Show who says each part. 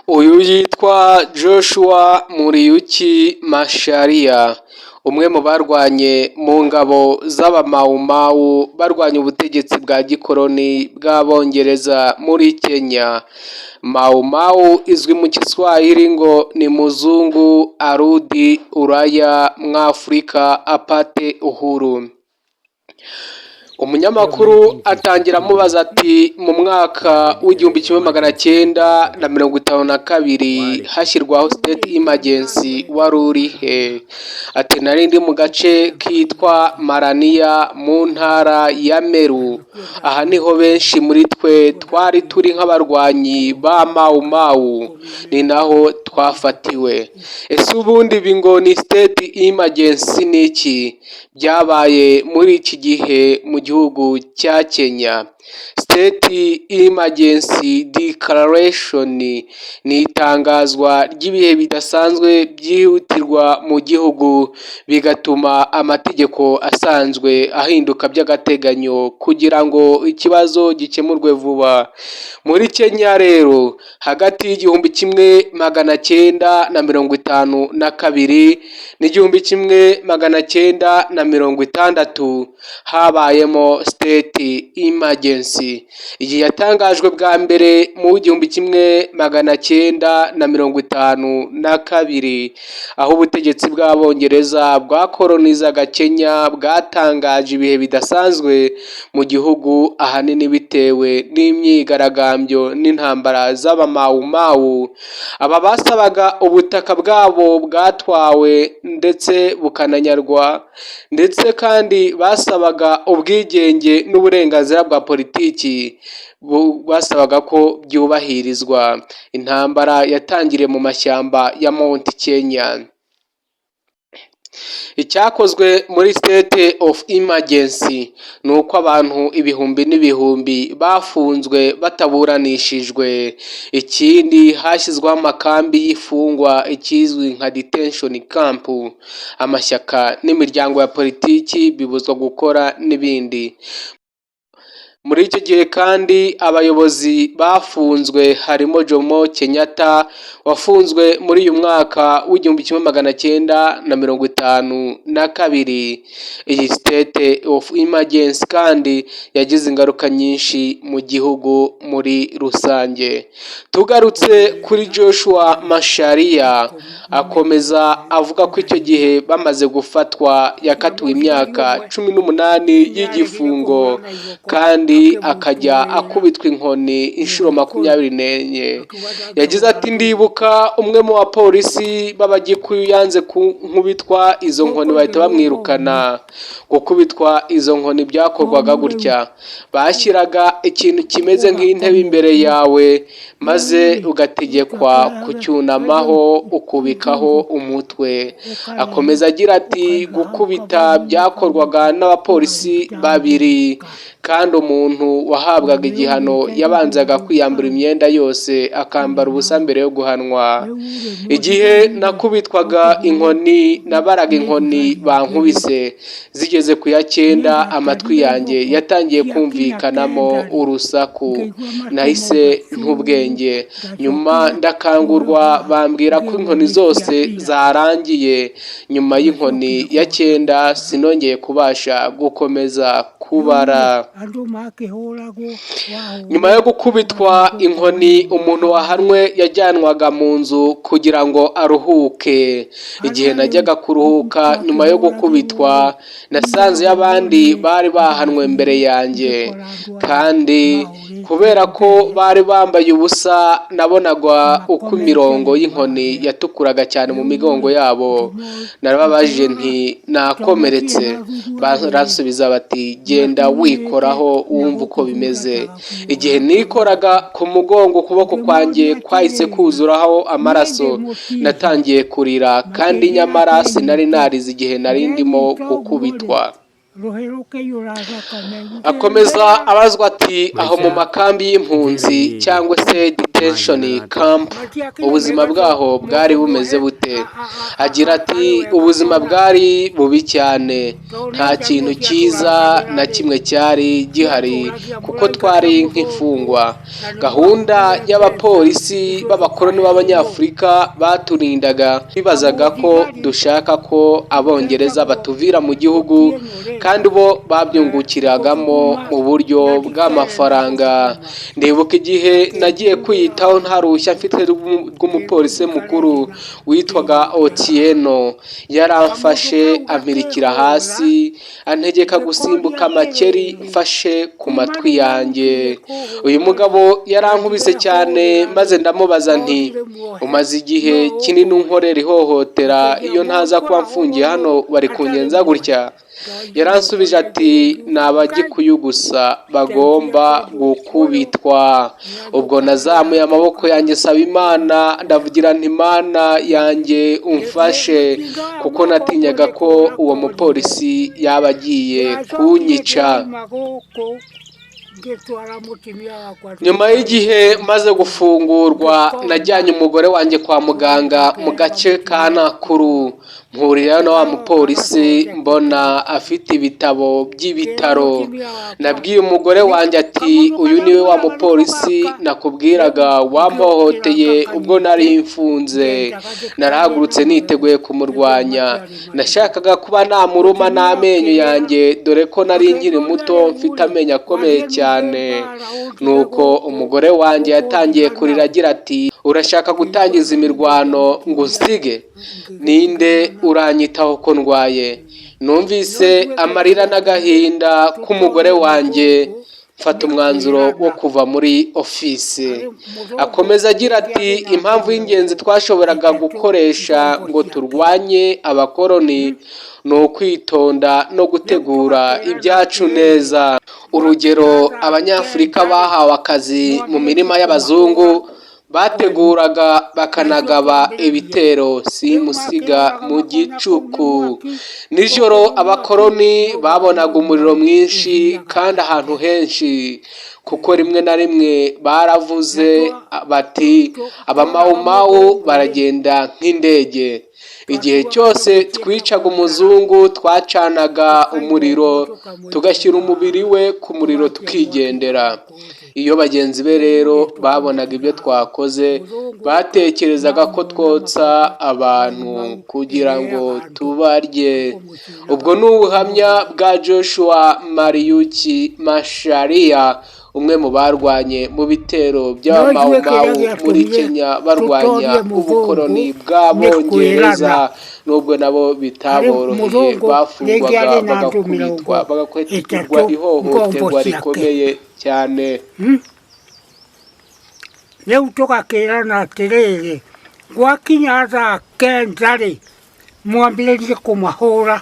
Speaker 1: Uyu yitwa Joshua Muriyuki Macharia, umwe mu barwanye mu ngabo z'abamawumawu barwanya ubutegetsi bwa gikoloni bw'Abongereza muri Kenya. Mawumawu izwi mu Kiswahili ngo ni muzungu arudi Ulaya mw'Afrika apate uhuru. Umunyamakuru atangira amubaza ati mu mwaka w'1952 hashyirwaho state emergency wari urihe? Ati nari ndi mu gace kitwa Marania mu ntara ya Meru. Aha niho benshi muri twe twari turi nk'abarwanyi ba Mawumawu, ni naho twafatiwe. Ese ubundi bingo ni state emergency ni iki? Byabaye muri iki gihe mu gihugu cya Kenya. State Emergency Declaration ni itangazwa ry'ibihe bidasanzwe byihutirwa mu gihugu, bigatuma amategeko asanzwe ahinduka by'agateganyo kugira ngo ikibazo gikemurwe vuba. Muri Kenya rero hagati y'1952 n'1960 habayemo state emergency. Iyi yatangajwe bwa mbere mu 1952, aho ubutegetsi bw'Abongereza bwakolonizaga Kenya bwatangaje ibihe bidasanzwe mu gihugu, ahanini bitewe n'imyigaragambyo n'intambara z'abamawumawu. Aba basabaga ubutaka bwabo bwatwawe ndetse bukananyarwa, ndetse kandi basabaga ubwigenge n'uburenganzira bwa politiki, basabaga ko byubahirizwa. Intambara yatangiriye mu mashyamba ya Mount Kenya. Icyakozwe muri state of emergency ni uko abantu ibihumbi n'ibihumbi bafunzwe bataburanishijwe. Ikindi hashyizweho amakambi y'ifungwa, ikizwi nka detention camp. Amashyaka n'imiryango ya politiki bibuzwa gukora n'ibindi. Muri icyo gihe kandi abayobozi bafunzwe harimo Jomo Kenyatta wafunzwe muri uyu mwaka w'1952. Iyi state of emergency kandi yagize ingaruka nyinshi mu gihugu muri rusange. Tugarutse kuri Joshua Macharia, akomeza avuga ko icyo gihe bamaze gufatwa yakatiwe imyaka 18 y'igifungo, kandi akajya akubitwa inkoni inshuro 24. Yagize ati ndibuka umwe mu bapolisi b'abagikuyu yanze kunkubitwa izo nkoni bahita bamwirukana. Gukubitwa izo nkoni byakorwaga gutya: bashyiraga ikintu kimeze nk'intebe imbere yawe maze ugategekwa kucyunamaho ukubikaho umutwe. Akomeza agira ati gukubita byakorwaga n'abapolisi babiri, kandi umuntu wahabwaga igihano yabanzaga kwiyambura imyenda yose akambara ubusa mbere yo guhanwa. Igihe nakubitwaga inkoni nabaraga inkoni bankubise, zigeze ku ya 9 amatwi yanjye yatangiye kumvikanamo urusaku. Nahise ntubwenge, nyuma ndakangurwa bambwira ko inkoni zose zarangiye. Nyuma y'inkoni ya 9 sinongeye kubasha gukomeza kubara. Nyuma yo gukubitwa inkoni, umuntu wahanwe yajyanwaga mu nzu kugira ngo aruhuke. Igihe najyaga kuruhuka nyuma yo gukubitwa, nasanze abandi bari bahanwe mbere yanjye, kandi kubera ko bari bambaye ubusa nabonaga uko imirongo y'inkoni yatukuraga cyane mu migongo yabo. Narababajije nti nakomeretse? Baransubiza bati genda wikoraho wumva uko bimeze. Igihe nikoraga ku mugongo, ukuboko kwanjye kwahise kuzuraho amaraso. Natangiye kurira, kandi nyamara sinari narize igihe nari ndimo gukubitwa. Akomeza abazwa ati aho mu makambi y'impunzi cyangwa se detention camp ubuzima bwaho bwari bumeze bute? Agira ati ubuzima bwari bubi cyane, nta kintu cyiza na kimwe cyari gihari kuko twari nk'imfungwa. Gahunda y'abapolisi b'abakoloni b'abanyafurika baturindaga bibazaga ko dushaka ko abongereza batuvira mu gihugu kandi bo babyungukiragamo mu buryo bw'amafaranga. Ndibuka igihe nagiye kwiyitaho nta ruhushya mfite rw'umupolisi mukuru witwaga Otieno, yaramfashe ampirikira hasi antegeka gusimbuka amakeri mfashe ku matwi yanjye. Uyu mugabo yarankubise cyane maze ndamubaza nti umaze igihe kinini unkorera ihohotera, iyo ntaza kuba mfungiye hano bari kungenza gutya? Yaransubije ati ni abagikuyu gusa bagomba gukubitwa. Ubwo nazamuye amaboko yanjye saba Imana, ndavugira nti Imana yanjye umfashe, kuko natinyaga ko uwo mupolisi yaba agiye kunyica. Nyuma y'igihe maze gufungurwa najyanye umugore wanjye kwa muganga mu gace ka Nakuru, mpurira na wa mupolisi mbona afite ibitabo by'ibitaro. Nabwiye umugore wanjye ati uyu niwe wa mupolisi nakubwiraga wampohoteye ubwo nari mfunze. Narahagurutse niteguye kumurwanya, nashakaga kuba namuruma n'amenyo yanjye dore ko nari nkiri muto mfite amenyo akomeye cyane. Nuko umugore wanjye yatangiye kurira agira ati urashaka gutangiza imirwano ngo usige? Ninde uranyitaho ko ndwaye? Numvise amarira n'agahinda k'umugore wanjye, mfata umwanzuro wo kuva muri ofisi. Akomeza agira ati impamvu y'ingenzi twashoboraga gukoresha ngo turwanye abakoloni ni ukwitonda no gutegura ibyacu neza. Urugero, abanyafurika bahawe akazi mu mirima y'abazungu bateguraga bakanagaba ibitero simusiga mu gicuku. Nijoro abakoloni babonaga umuriro mwinshi kandi ahantu henshi, kuko rimwe na rimwe baravuze bati abamawumawu baragenda nk'indege. Igihe cyose twicaga umuzungu twacanaga umuriro tugashyira umubiri we ku muriro tukigendera. Iyo bagenzi be rero babonaga ibyo twakoze batekerezaga ko twotsa abantu kugira ngo tubarye. Ubwo ni ubuhamya bwa Joshua Mariuki Macharia, umwe mu barwanye mu bitero by'abamawumawu muri Kenya barwanya ubukoloni bw'Abongereza. Nubwo nabo bitaboroheye, bafungwaga bagakubitwa bagakwetirwa ihohoterwa rikomeye cyane.
Speaker 2: Rĩu tũgakĩrana atĩrĩrĩ, gwakinya thaa kenda-rĩ mwambĩrĩrie kũmahũra.